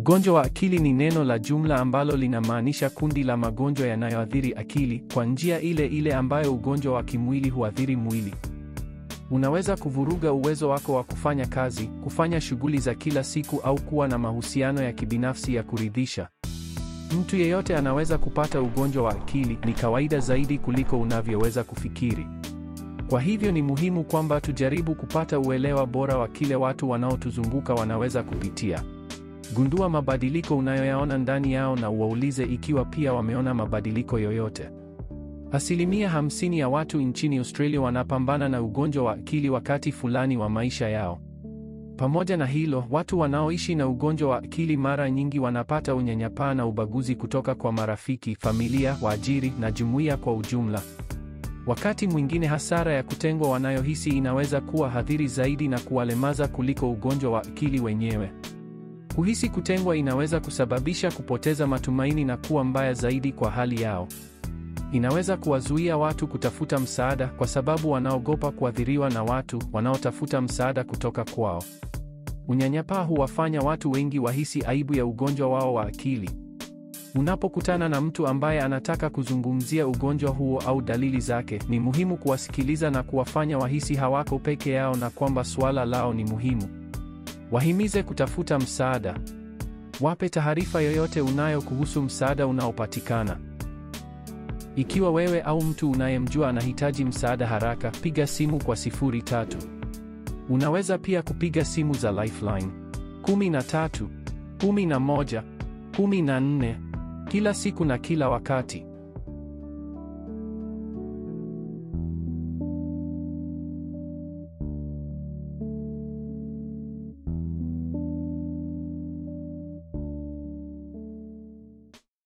Ugonjwa wa akili ni neno la jumla ambalo linamaanisha kundi la magonjwa yanayoathiri akili kwa njia ile ile ambayo ugonjwa wa kimwili huathiri mwili. Unaweza kuvuruga uwezo wako wa kufanya kazi, kufanya shughuli za kila siku au kuwa na mahusiano ya kibinafsi ya kuridhisha. Mtu yeyote anaweza kupata ugonjwa wa akili, ni kawaida zaidi kuliko unavyoweza kufikiri. Kwa hivyo ni muhimu kwamba tujaribu kupata uelewa bora wa kile watu wanaotuzunguka wanaweza kupitia. Gundua mabadiliko unayoyaona ndani yao na uwaulize ikiwa pia wameona mabadiliko yoyote. 50% ya watu nchini Australia wanapambana na ugonjwa wa akili wakati fulani wa maisha yao. Pamoja na hilo, watu wanaoishi na ugonjwa wa akili mara nyingi wanapata unyanyapaa na ubaguzi kutoka kwa marafiki, familia, waajiri na jumuiya kwa ujumla. Wakati mwingine hasara ya kutengwa wanayohisi inaweza kuwa hadhiri zaidi na kuwalemaza kuliko ugonjwa wa akili wenyewe. Kuhisi kutengwa inaweza kusababisha kupoteza matumaini na kuwa mbaya zaidi kwa hali yao. Inaweza kuwazuia watu kutafuta msaada kwa sababu wanaogopa kuathiriwa na watu wanaotafuta msaada kutoka kwao. Unyanyapaa huwafanya watu wengi wahisi aibu ya ugonjwa wao wa akili. Unapokutana na mtu ambaye anataka kuzungumzia ugonjwa huo au dalili zake, ni muhimu kuwasikiliza na kuwafanya wahisi hawako peke yao na kwamba suala lao ni muhimu. Wahimize kutafuta msaada. Wape taarifa yoyote unayo kuhusu msaada unaopatikana. Ikiwa wewe au mtu unayemjua anahitaji msaada haraka, piga simu kwa 03. Unaweza pia kupiga simu za Lifeline 13, 11, 14 kila siku na kila wakati.